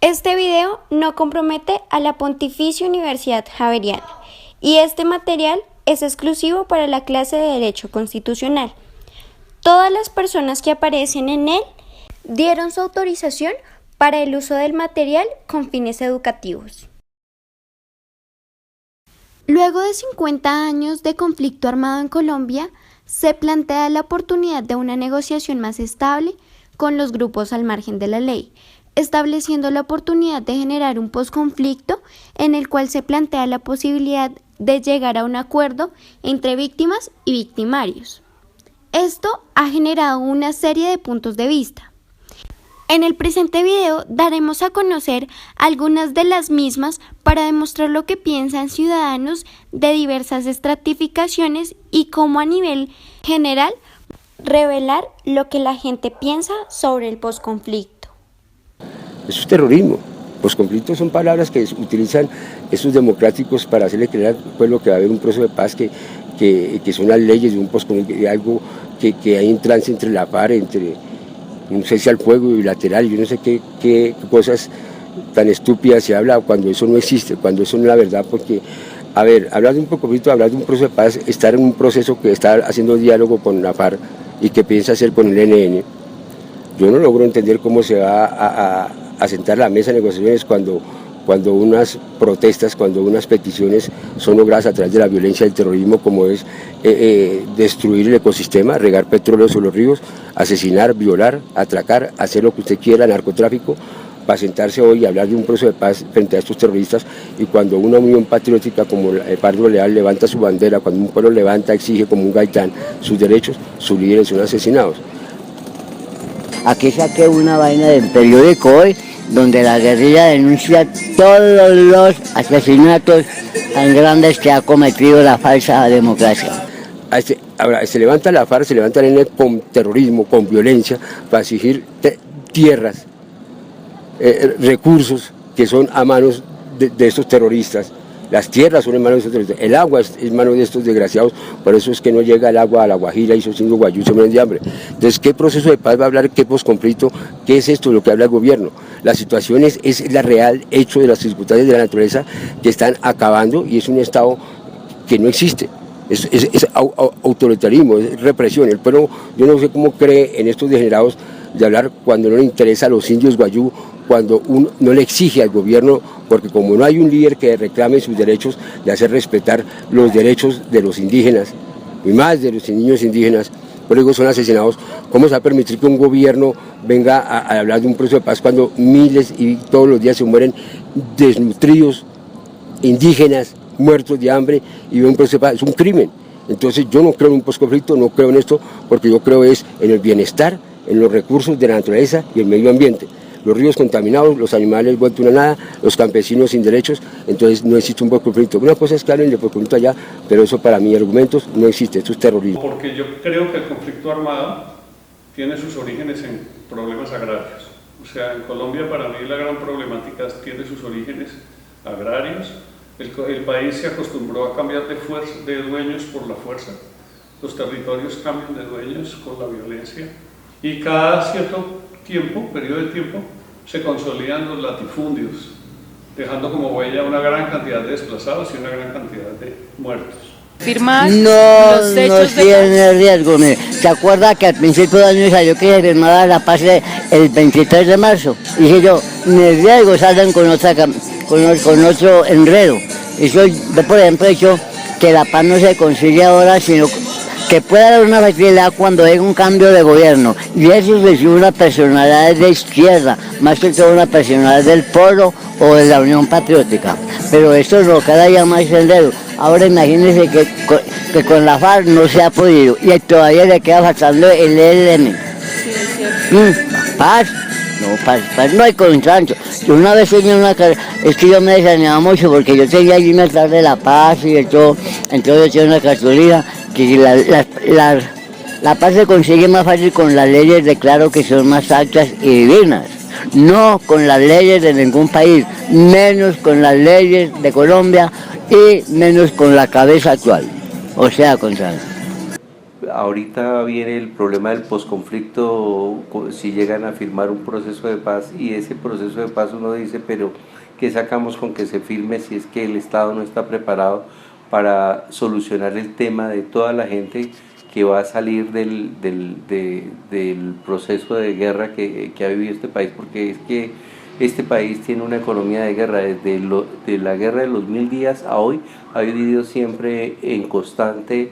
Este video no compromete a la Pontificia Universidad Javeriana y este material es exclusivo para la clase de Derecho Constitucional. Todas las personas que aparecen en él dieron su autorización para el uso del material con fines educativos. Luego de 50 años de conflicto armado en Colombia, se plantea la oportunidad de una negociación más estable con los grupos al margen de la ley, estableciendo la oportunidad de generar un posconflicto en el cual se plantea la posibilidad de llegar a un acuerdo entre víctimas y victimarios. Esto ha generado una serie de puntos de vista. En el presente video daremos a conocer algunas de las mismas para demostrar lo que piensan ciudadanos de diversas estratificaciones y cómo a nivel general revelar lo que la gente piensa sobre el posconflicto. Eso es terrorismo. Posconflicto son palabras que utilizan esos democráticos para hacerle creer al pueblo que va a haber un proceso de paz, que son las leyes de un posconflicto, de algo que hay en trance entre la FARC, entre un cese al fuego bilateral, yo no sé qué cosas tan estúpidas se habla cuando eso no existe, cuando eso no es la verdad, porque, a ver, hablar de un posconflicto, hablar de un proceso de paz, estar en un proceso que está haciendo diálogo con la FARC y que piensa hacer con el ELN, yo no logro entender cómo se va a sentar a la mesa de negociaciones cuando unas protestas, cuando unas peticiones son logradas a través de la violencia del terrorismo, como es destruir el ecosistema, regar petróleo sobre los ríos, asesinar, violar, atracar, hacer lo que usted quiera, narcotráfico, para sentarse hoy y hablar de un proceso de paz frente a estos terroristas. Y cuando una unión patriótica como el Pacto Leal levanta su bandera, cuando un pueblo levanta, exige como un gaitán sus derechos, sus líderes son asesinados. Aquí saqué una vaina del periódico Hoy, donde la guerrilla denuncia todos los asesinatos tan grandes que ha cometido la falsa democracia. Ahora, se levanta la FARC, se levanta el ELN con terrorismo, con violencia, para exigir tierras, recursos que son a manos de estos terroristas. Las tierras son en manos de estos terroristas, el agua es en manos de estos desgraciados, por eso es que no llega el agua a La Guajira y esos 5 guayú se mueren de hambre. Entonces, ¿qué proceso de paz va a hablar? ¿Qué posconflicto? ¿Qué es esto de lo que habla el gobierno? La situación es la real hecho de las circunstancias de la naturaleza que están acabando y es un estado que no existe. Es autoritarismo, es represión. El pueblo, yo no sé cómo cree en estos degenerados de hablar cuando no le interesa a los indios guayú, cuando uno no le exige al gobierno, porque como no hay un líder que reclame sus derechos, de hacer respetar los derechos de los indígenas, y más de los niños indígenas, por eso son asesinados. ¿Cómo se va a permitir que un gobierno venga a hablar de un proceso de paz cuando miles y todos los días se mueren desnutridos, indígenas, muertos de hambre, y un proceso de paz? Es un crimen. Entonces yo no creo en un posconflicto, no creo en esto, porque yo creo es en el bienestar, en los recursos de la naturaleza y el medio ambiente. Los ríos contaminados, los animales vueltos una nada, los campesinos sin derechos, entonces no existe un posconflicto. Una cosa es que hablen de posconflicto allá, pero eso para mí, argumentos, no existe, esto es terrorismo. Porque yo creo que el conflicto armado tiene sus orígenes en problemas agrarios. O sea, en Colombia para mí la gran problemática tiene sus orígenes agrarios. El país se acostumbró a cambiar de dueños por la fuerza. Los territorios cambian de dueños con la violencia y cada cierto periodo de tiempo, se consolidan los latifundios, dejando como huella una gran cantidad de desplazados y una gran cantidad de muertos. Firmar los hechos no tiene riesgo. Mire, ¿se acuerda que al principio de año salió que se firmaba la paz el 23 de marzo? Y dije yo, ni riesgo salen con otro enredo. Y yo, por ejemplo, he dicho que la paz no se consigue ahora, sino que pueda haber una facilidad cuando haya un cambio de gobierno. Y eso recibe una personalidad de izquierda, más que todo una personalidad del Polo o de la Unión Patriótica. Pero esto no, cada día más el dedo. Ahora imagínense que con la FARC no se ha podido y todavía le queda faltando el ELN. Paz. No, paz no hay constante. Yo una vez tenía es que yo me desanimaba mucho porque yo tenía allí me de la paz y de todo, entonces yo tenía una cartulina que la paz se consigue más fácil con las leyes de claro que son más altas y divinas, no con las leyes de ningún país, menos con las leyes de Colombia y menos con la cabeza actual, o sea, con ahorita viene el problema del posconflicto, si llegan a firmar un proceso de paz, y ese proceso de paz uno dice, pero ¿qué sacamos con que se firme si es que el Estado no está preparado para solucionar el tema de toda la gente que va a salir del proceso de guerra que ha vivido este país? Porque es que este país tiene una economía de guerra, desde de la guerra de los 1000 días a hoy, ha vivido siempre en constante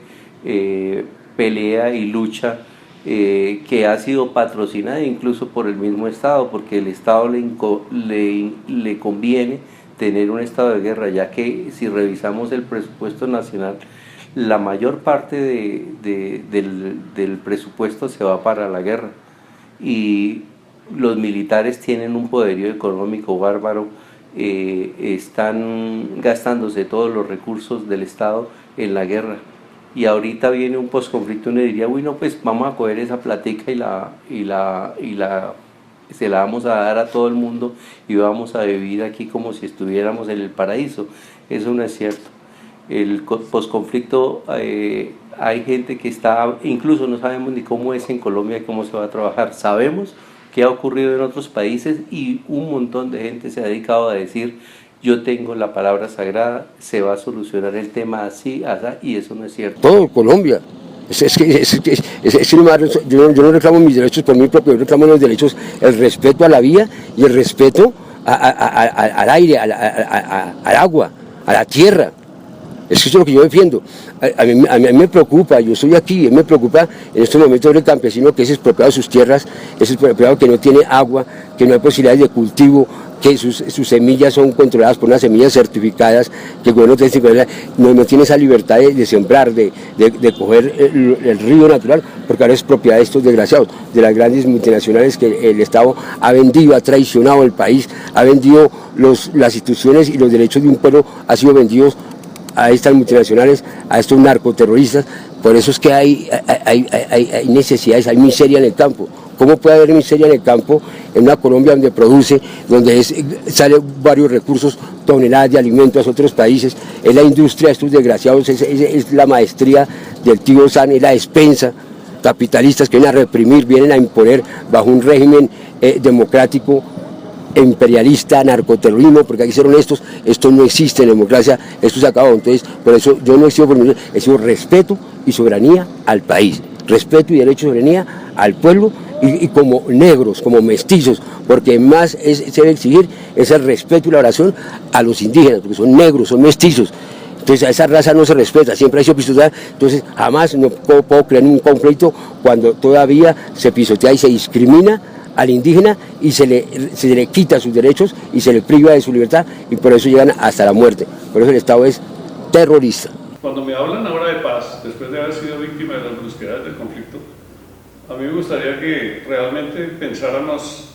pelea y lucha, que ha sido patrocinada incluso por el mismo Estado, porque el Estado le conviene tener un estado de guerra, ya que si revisamos el presupuesto nacional, la mayor parte del presupuesto se va para la guerra, y los militares tienen un poderío económico bárbaro, están gastándose todos los recursos del Estado en la guerra. Y ahorita viene un posconflicto, uno diría, uy, no, pues vamos a coger esa platica se la vamos a dar a todo el mundo y vamos a vivir aquí como si estuviéramos en el paraíso. Eso no es cierto. El posconflicto, hay gente que está, incluso no sabemos ni cómo es en Colombia y cómo se va a trabajar. Sabemos qué ha ocurrido en otros países y un montón de gente se ha dedicado a decir, yo tengo la palabra sagrada, se va a solucionar el tema así, y eso no es cierto. Todo Colombia. Yo no reclamo mis derechos por mí propio, yo reclamo los derechos, el respeto a la vida y el respeto al aire, al agua, a la tierra. Eso es lo que yo defiendo. A mí me preocupa, yo estoy aquí, me preocupa en estos momentos el campesino que es expropiado de sus tierras, es expropiado que no tiene agua, que no hay posibilidades de cultivo, que sus semillas son controladas por unas semillas certificadas, que el gobierno no tiene esa libertad de sembrar, de coger el río natural, porque ahora es propiedad de estos desgraciados, de las grandes multinacionales que el Estado ha vendido, ha traicionado el país, ha vendido las instituciones y los derechos de un pueblo, ha sido vendidos a estas multinacionales, a estos narcoterroristas. Por eso es que hay necesidades, hay miseria en el campo. ¿Cómo puede haber miseria en el campo en una Colombia donde produce, donde salen varios recursos, toneladas de alimentos a otros países? Es la industria de estos desgraciados, es la maestría del tío San, es la despensa, capitalistas que vienen a reprimir, vienen a imponer bajo un régimen democrático, imperialista, narcoterrorismo, porque hay que ser honestos, esto no existe en democracia, esto se acabó. Entonces, por eso yo no he sido por mí, he sido respeto y soberanía al país, respeto y derecho y soberanía al pueblo, y como negros, como mestizos, porque más se debe exigir es el respeto y la oración a los indígenas, porque son negros, son mestizos. Entonces a esa raza no se respeta, siempre ha sido pisoteada, entonces jamás no puedo creer en un conflicto cuando todavía se pisotea y se discrimina al indígena y se le quita sus derechos y se le priva de su libertad, y por eso llegan hasta la muerte. Por eso el Estado es terrorista. Cuando me hablan ahora de paz, después de haber sido víctima de las brusquedades del conflicto, a mí me gustaría que realmente pensáramos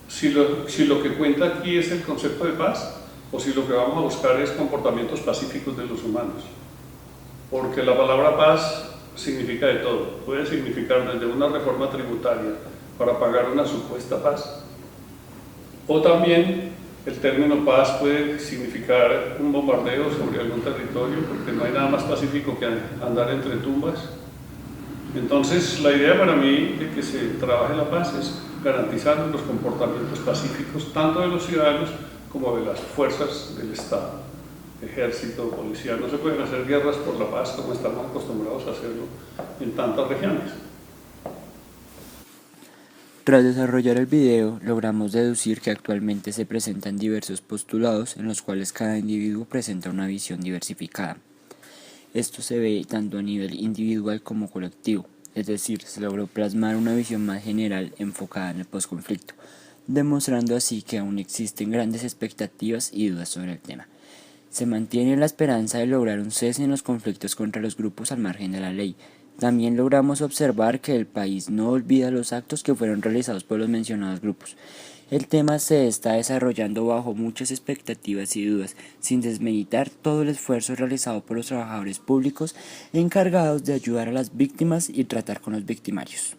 si lo que cuenta aquí es el concepto de paz o si lo que vamos a buscar es comportamientos pacíficos de los humanos. Porque la palabra paz significa de todo. Puede significar desde una reforma tributaria para pagar una supuesta paz, o también el término paz puede significar un bombardeo sobre algún territorio, porque no hay nada más pacífico que andar entre tumbas. Entonces la idea para mí de que se trabaje la paz es garantizar los comportamientos pacíficos tanto de los ciudadanos como de las fuerzas del Estado, ejército, policía. No se pueden hacer guerras por la paz como estamos acostumbrados a hacerlo en tantas regiones. Tras desarrollar el video, logramos deducir que actualmente se presentan diversos postulados en los cuales cada individuo presenta una visión diversificada. Esto se ve tanto a nivel individual como colectivo, es decir, se logró plasmar una visión más general enfocada en el posconflicto, demostrando así que aún existen grandes expectativas y dudas sobre el tema. Se mantiene la esperanza de lograr un cese en los conflictos contra los grupos al margen de la ley. También logramos observar que el país no olvida los actos que fueron realizados por los mencionados grupos. El tema se está desarrollando bajo muchas expectativas y dudas, sin desmeditar todo el esfuerzo realizado por los trabajadores públicos encargados de ayudar a las víctimas y tratar con los victimarios.